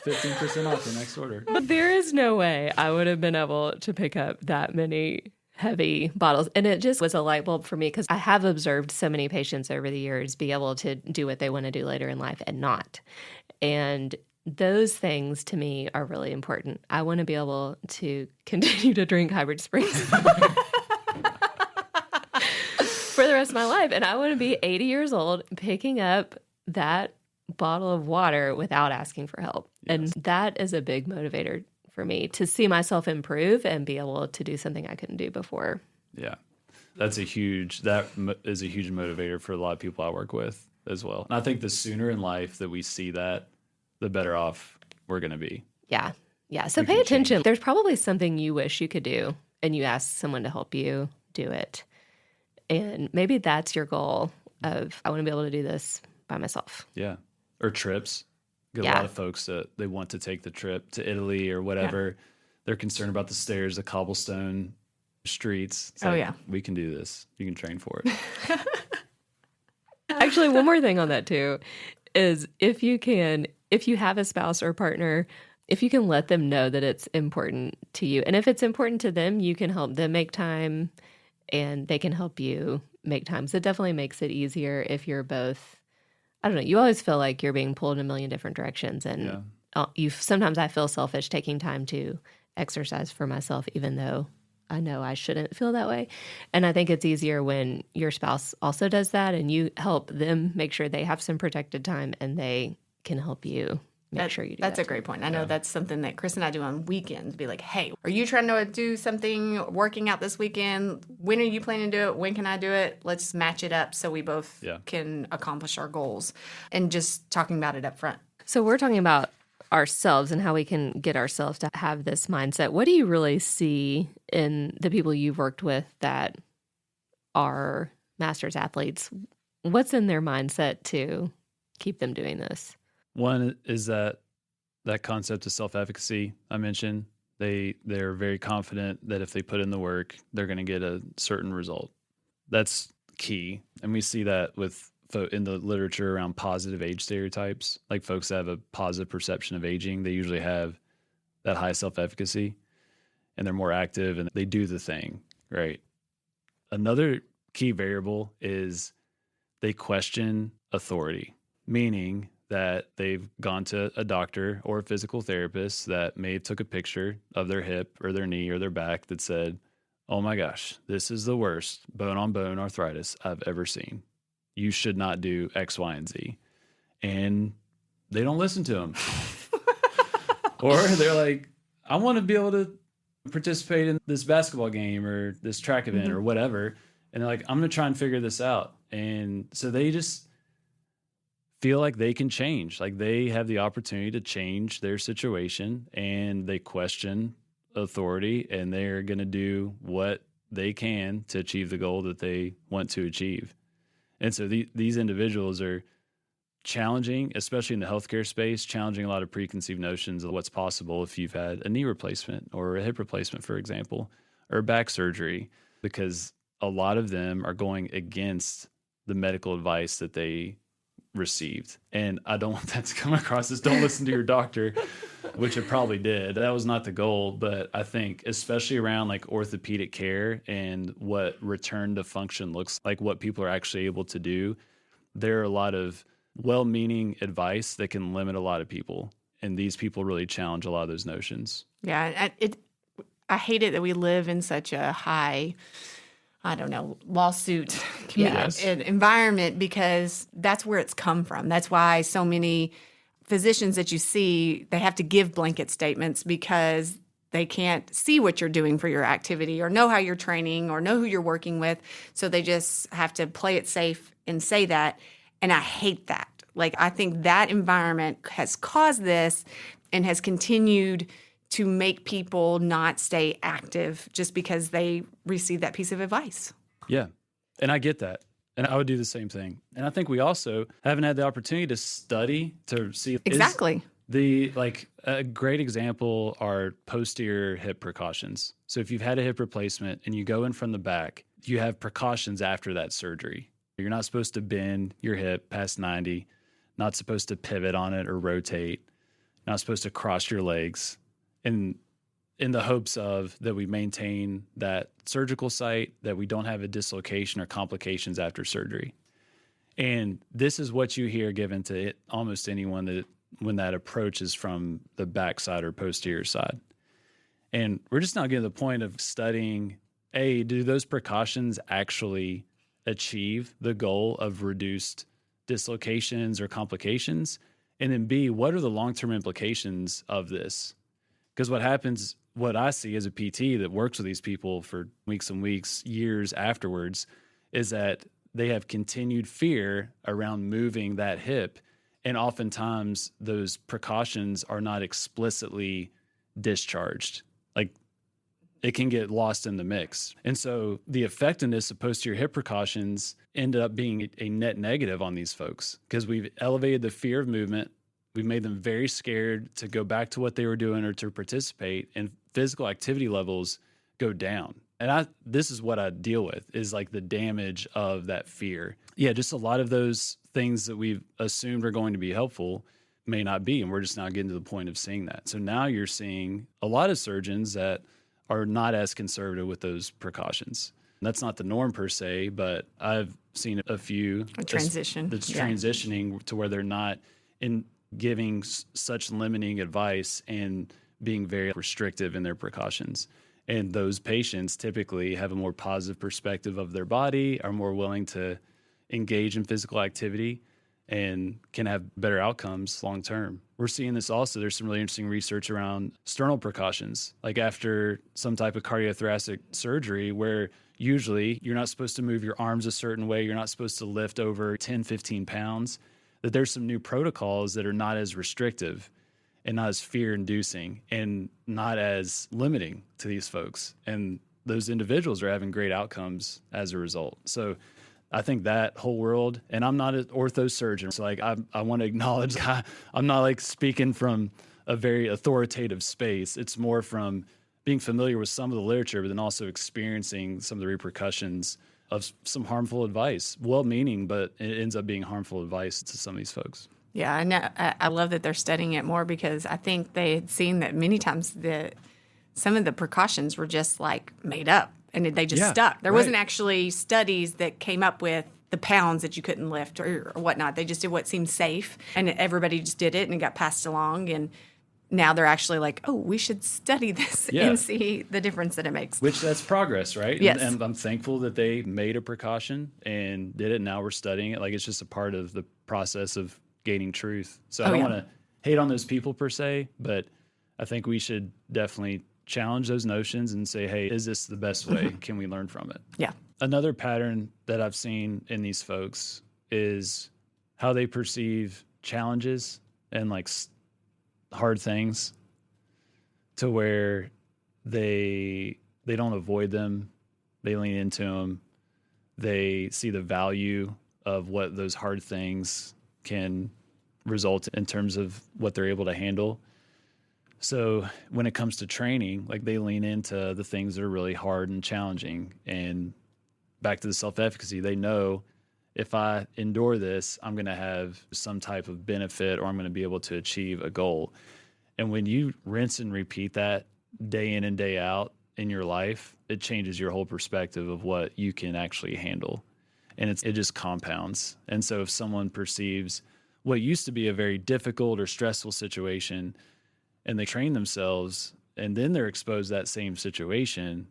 15% off your next order. But there is no way I would have been able to pick up that many heavy bottles. And it just was a light bulb for me, because I have observed so many patients over the years be able to do what they want to do later in life and not. And those things to me are really important. I want to be able to continue to drink Hybrid Springs for the rest of my life. And I want to be 80 years old picking up that bottle of water without asking for help. Yes. And that is a big motivator for me, to see myself improve and be able to do something I couldn't do before. Yeah. That is a huge motivator for a lot of people I work with as well. And I think the sooner in life that we see that, the better off we're going to be. Yeah. Yeah. So pay attention. There's probably something you wish you could do, and you ask someone to help you do it. And maybe that's your goal of, I want to be able to do this by myself. Yeah. Or trips. Get a lot of folks that they want to take the trip to Italy or whatever. Yeah. They're concerned about the stairs, the cobblestone streets. It's we can do this. You can train for it. Actually, one more thing on that too is if you have a spouse or partner, if you can let them know that it's important to you, and if it's important to them, you can help them make time, and they can help you make time. So it definitely makes it easier if you're both, I don't know, you always feel like you're being pulled in a million different directions. And sometimes I feel selfish taking time to exercise for myself, even though I know I shouldn't feel that way. And I think it's easier when your spouse also does that, and you help them make sure they have some protected time, and they can help you make sure you do that. That's a great point. I know that's something that Chris and I do on weekends. Be like, hey, are you trying to do something, working out this weekend? When are you planning to do it? When can I do it? Let's match it up so we both can accomplish our goals. And just talking about it up front. So we're talking about ourselves and how we can get ourselves to have this mindset. What do you really see in the people you've worked with that are masters athletes? What's in their mindset to keep them doing this? One is that concept of self-efficacy I mentioned. They're very confident that if they put in the work, they're going to get a certain result. That's key. And we see that in the literature around positive age stereotypes. Like folks that have a positive perception of aging, they usually have that high self-efficacy, and they're more active and they do the thing, right? Another key variable is they question authority, meaning that they've gone to a doctor or a physical therapist that may have took a picture of their hip or their knee or their back that said, oh my gosh, this is the worst bone-on-bone arthritis I've ever seen. You should not do X, Y, and Z. And they don't listen to them. Or they're like, I want to be able to participate in this basketball game or this track event or whatever. And they're like, I'm going to try and figure this out. And so they just feel like they can change. Like they have the opportunity to change their situation, and they question authority, and they're going to do what they can to achieve the goal that they want to achieve. And so these individuals are challenging, especially in the healthcare space, challenging a lot of preconceived notions of what's possible if you've had a knee replacement or a hip replacement, for example, or back surgery, because a lot of them are going against the medical advice that they received. And I don't want that to come across as don't listen to your doctor, which it probably did. That was not the goal. But I think especially around like orthopedic care and what return to function looks like, what people are actually able to do, there are a lot of well-meaning advice that can limit a lot of people. And these people really challenge a lot of those notions. Yeah. I hate it that we live in such a high, lawsuit environment, because that's where it's come from. That's why so many physicians that you see, they have to give blanket statements because they can't see what you're doing for your activity or know how you're training or know who you're working with. So they just have to play it safe and say that. And I hate that. Like, I think that environment has caused this and has continued to make people not stay active just because they receive that piece of advice. Yeah. And I get that. And I would do the same thing. And I think we also haven't had the opportunity to study to see. Exactly. A great example are posterior hip precautions. So if you've had a hip replacement and you go in from the back, you have precautions after that surgery. You're not supposed to bend your hip past 90, not supposed to pivot on it or rotate, not supposed to cross your legs. And in the hopes of that we maintain that surgical site, that we don't have a dislocation or complications after surgery. And this is what you hear given to almost anyone that when that approach is from the backside or posterior side. And we're just not getting to the point of studying, A, do those precautions actually achieve the goal of reduced dislocations or complications? And then B, what are the long-term implications of this? Because what I see as a PT that works with these people for weeks and weeks, years afterwards, is that they have continued fear around moving that hip. And oftentimes those precautions are not explicitly discharged. Like, it can get lost in the mix. And so the effectiveness of posterior hip precautions ended up being a net negative on these folks because we've elevated the fear of movement. We've made them very scared to go back to what they were doing or to participate, and physical activity levels go down. And this is what I deal with, is like the damage of that fear. Yeah, just a lot of those things that we've assumed are going to be helpful may not be, and we're just now getting to the point of seeing that. So now you're seeing a lot of surgeons that are not as conservative with those precautions. That's not the norm per se, but I've seen a few that's transitioning to where they're not in giving such limiting advice and being very restrictive in their precautions. And those patients typically have a more positive perspective of their body, are more willing to engage in physical activity, and can have better outcomes long term. We're seeing this also. There's some really interesting research around sternal precautions, like after some type of cardiothoracic surgery, where usually you're not supposed to move your arms a certain way, you're not supposed to lift over 10, 15 pounds, that there's some new protocols that are not as restrictive and not as fear-inducing and not as limiting to these folks. And those individuals are having great outcomes as a result. So I think that whole world, and I'm not an ortho surgeon, so like I want to acknowledge I'm not like speaking from a very authoritative space. It's more from being familiar with some of the literature, but then also experiencing some of the repercussions of some harmful advice, well-meaning, but it ends up being harmful advice to some of these folks. Yeah, I love that they're studying it more, because I think they had seen that many times some of the precautions were just like made up and they just stuck. There wasn't actually studies that came up with the pounds that you couldn't lift or whatnot. They just did what seemed safe, and everybody just did it, and it got passed along. And now they're actually like, oh, we should study this and see the difference that it makes. Which that's progress, right? Yes. And I'm thankful that they made a precaution and did it. Now we're studying it. Like, it's just a part of the process of gaining truth. So I don't want to hate on those people per se, but I think we should definitely challenge those notions and say, hey, is this the best way? Can we learn from it? Yeah. Another pattern that I've seen in these folks is how they perceive challenges and like hard things, to where they don't avoid them. They lean into them. They see the value of what those hard things can result in terms of what they're able to handle. So when it comes to training, like they lean into the things that are really hard and challenging. And back to the self-efficacy, they know if I endure this, I'm going to have some type of benefit, or I'm going to be able to achieve a goal. And when you rinse and repeat that day in and day out in your life, it changes your whole perspective of what you can actually handle. And it just compounds. And so if someone perceives what used to be a very difficult or stressful situation, and they train themselves, and then they're exposed to that same situation,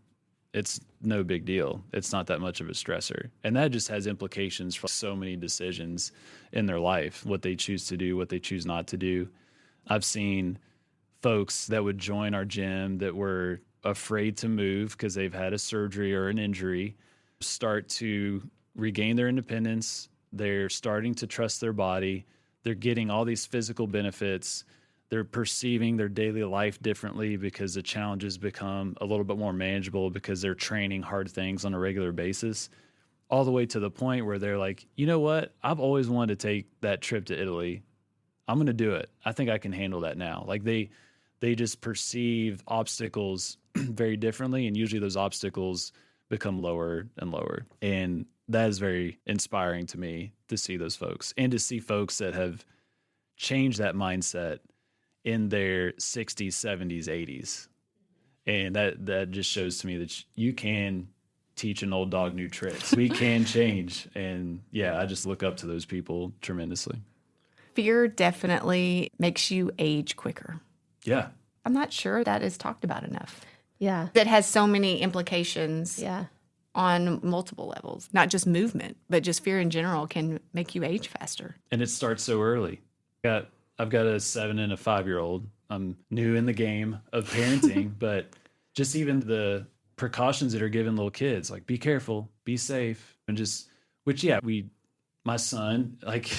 it's no big deal. It's not that much of a stressor. And that just has implications for so many decisions in their life, what they choose to do, what they choose not to do. I've seen folks that would join our gym that were afraid to move because they've had a surgery or an injury start to regain their independence. They're starting to trust their body. They're getting all these physical benefits. They're perceiving their daily life differently because the challenges become a little bit more manageable because they're training hard things on a regular basis, all the way to the point where they're like, you know what? I've always wanted to take that trip to Italy. I'm going to do it. I think I can handle that now. Like they just perceive obstacles very differently, and usually those obstacles become lower and lower. And that is very inspiring to me to see those folks, and to see folks that have changed that mindset in their 60s, 70s, 80s. And that just shows to me that you can teach an old dog new tricks. We can change. And yeah, I just look up to those people tremendously. Fear definitely makes you age quicker. Yeah. I'm not sure that is talked about enough. Yeah. That has so many implications Yeah. on multiple levels, not just movement, but just fear in general can make you age faster. And it starts so early. I've got a 7 and a 5-year-old. I'm new in the game of parenting, but just even the precautions that are given little kids, like be careful, be safe, and just, my son, like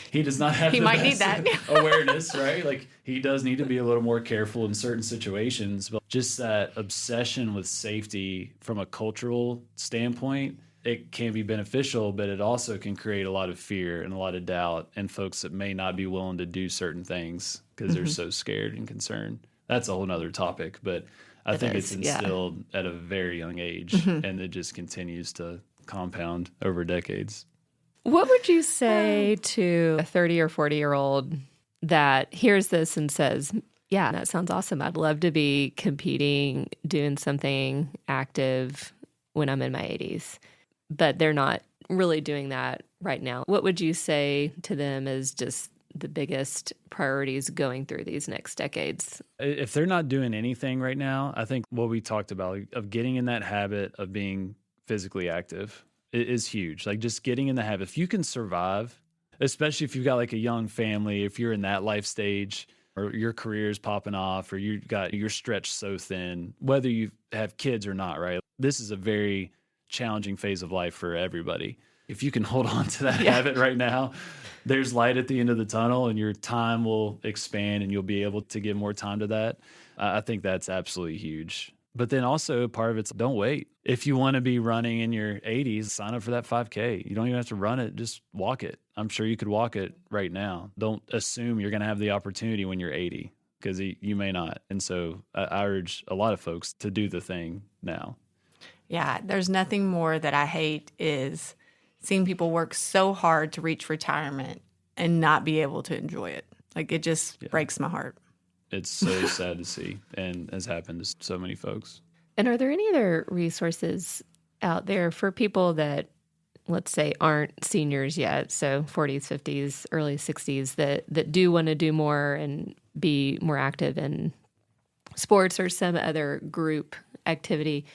he does not have He the might need best that. awareness, right? Like he does need to be a little more careful in certain situations, but just that obsession with safety from a cultural standpoint, it can be beneficial, but it also can create a lot of fear and a lot of doubt, and folks that may not be willing to do certain things because they're so scared and concerned. That's a whole nother topic, but I think it's instilled at a very young age, and it just continues to compound over decades. What would you say to a 30 or 40-year-old that hears this and says, yeah, that sounds awesome. I'd love to be competing, doing something active when I'm in my 80s, but they're not really doing that right now. What would you say to them as just the biggest priorities going through these next decades? If they're not doing anything right now, I think what we talked about of getting in that habit of being physically active is huge. Like just getting in the habit. If you can survive, especially if you've got like a young family, if you're in that life stage or your career is popping off or you're stretched so thin, whether you have kids or not, right? This is a very challenging phase of life for everybody. If you can hold on to that habit right now, there's light at the end of the tunnel and your time will expand and you'll be able to give more time to that. I think that's absolutely huge. But then also part of it's don't wait. If you want to be running in your 80s, sign up for that 5K. You don't even have to run it, just walk it. I'm sure you could walk it right now. Don't assume you're going to have the opportunity when you're 80 because you may not. And so I urge a lot of folks to do the thing now. Yeah, there's nothing more that I hate is seeing people work so hard to reach retirement and not be able to enjoy it. Like it just breaks my heart. It's so sad to see and has happened to so many folks. And are there any other resources out there for people that, let's say, aren't seniors yet, so 40s, 50s, early 60s, that do want to do more and be more active in sports or some other group activity?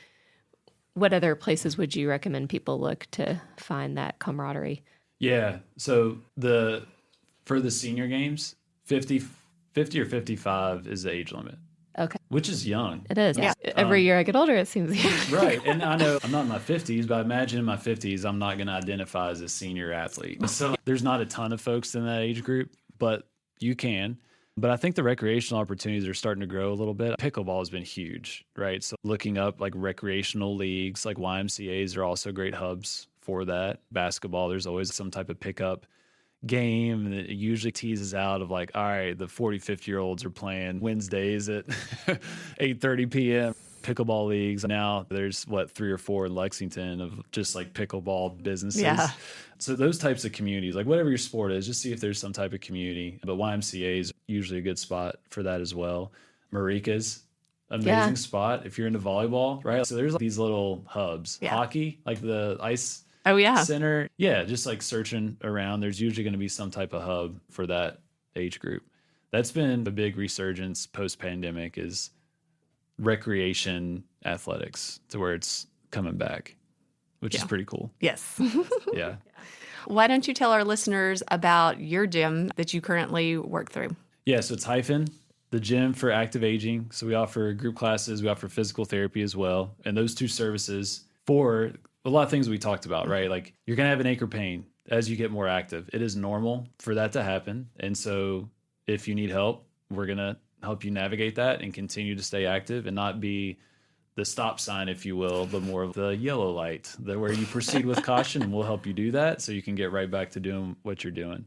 What other places would you recommend people look to find that camaraderie? Yeah. So for the senior games, 50 or 55 is the age limit. Okay. Which is young. It is. Yeah. Every year I get older, it seems. Right. And I know I'm not in my 50s, but I imagine in my 50s, I'm not going to identify as a senior athlete. So there's not a ton of folks in that age group, but you can. But I think the recreational opportunities are starting to grow a little bit. Pickleball has been huge, right? So looking up like recreational leagues, like YMCAs are also great hubs for that. Basketball, there's always some type of pickup game, and it usually teases out of like, all right, the 40, 50-year-olds are playing Wednesdays at 8:30 p.m. Pickleball leagues. Now there's 3 or 4 in Lexington of just like pickleball businesses. Yeah. So those types of communities, like whatever your sport is, just see if there's some type of community. But YMCA is usually a good spot for that as well. Marika's amazing spot if you're into volleyball, right? So there's these little hubs. Yeah. Hockey, like the ice center. Yeah, just like searching around, there's usually going to be some type of hub for that age group. That's been a big resurgence post-pandemic, is recreation athletics, to where it's coming back, which is pretty cool. Yes. Yeah. Why don't you tell our listeners about your gym that you currently work through? Yeah, so it's Hyphen, the gym for active aging. So we offer group classes, we offer physical therapy as well. And those two services for a lot of things we talked about, right? Like you're going to have an ache or pain as you get more active. It is normal for that to happen. And so if you need help, we're going to help you navigate that and continue to stay active and not be the stop sign, if you will, but more of the yellow light, where you proceed with caution, and we'll help you do that so you can get right back to doing what you're doing.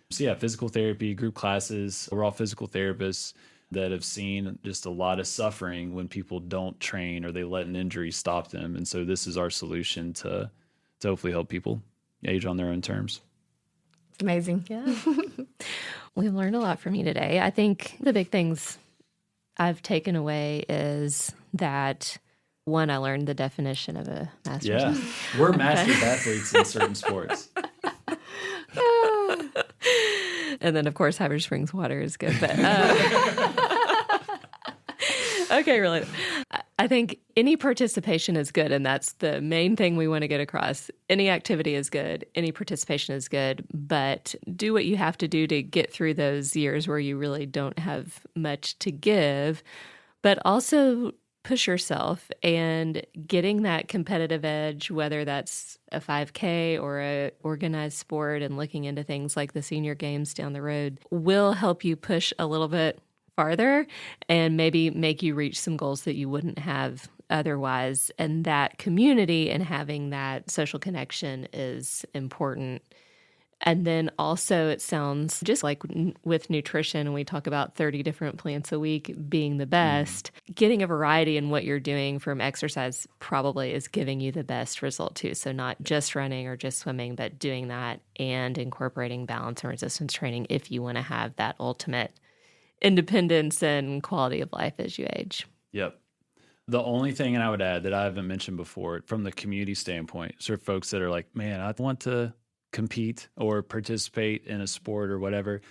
So yeah, physical therapy, group classes. We're all physical therapists that have seen just a lot of suffering when people don't train or they let an injury stop them. And so this is our solution to hopefully help people age on their own terms. It's amazing. Yeah. We've learned a lot from you today. I think the big things I've taken away is that, one, I learned the definition of a master's. Yeah, we're masters athletes in certain sports. And then, of course, Harbor Springs water is good. But okay, really. I think any participation is good, and that's the main thing we want to get across. Any activity is good. Any participation is good, but do what you have to do to get through those years where you really don't have much to give, but also push yourself, and getting that competitive edge, whether that's a 5K or a organized sport, and looking into things like the senior games down the road will help you push a little bit farther and maybe make you reach some goals that you wouldn't have otherwise. And that community and having that social connection is important. And then also, it sounds just like with nutrition, we talk about 30 different plants a week being the best. Getting a variety in what you're doing from exercise probably is giving you the best result too. So not just running or just swimming, but doing that and incorporating balance and resistance training if you want to have that ultimate independence and quality of life as you age. Yep. The only thing, and I would add that I haven't mentioned before, from the community standpoint, so folks that are like, man, I want to compete or participate in a sport or whatever,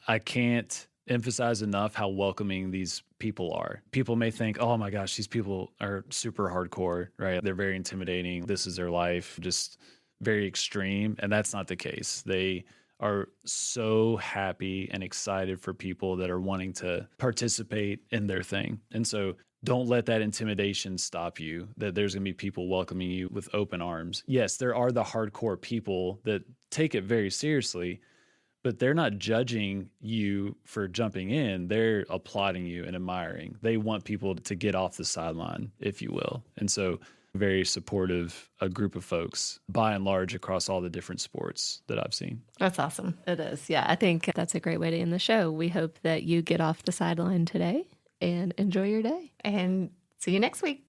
I can't emphasize enough how welcoming these people are. People may think, oh my gosh, these people are super hardcore, right? They're very intimidating. This is their life, just very extreme. And that's not the case. They are so happy and excited for people that are wanting to participate in their thing. And so don't let that intimidation stop you, that there's going to be people welcoming you with open arms. Yes, there are the hardcore people that take it very seriously, but they're not judging you for jumping in. They're applauding you and admiring. They want people to get off the sideline, if you will. And so very supportive, a group of folks, by and large, across all the different sports that I've seen. That's awesome. It is. Yeah, I think that's a great way to end the show. We hope that you get off the sideline today and enjoy your day. And see you next week.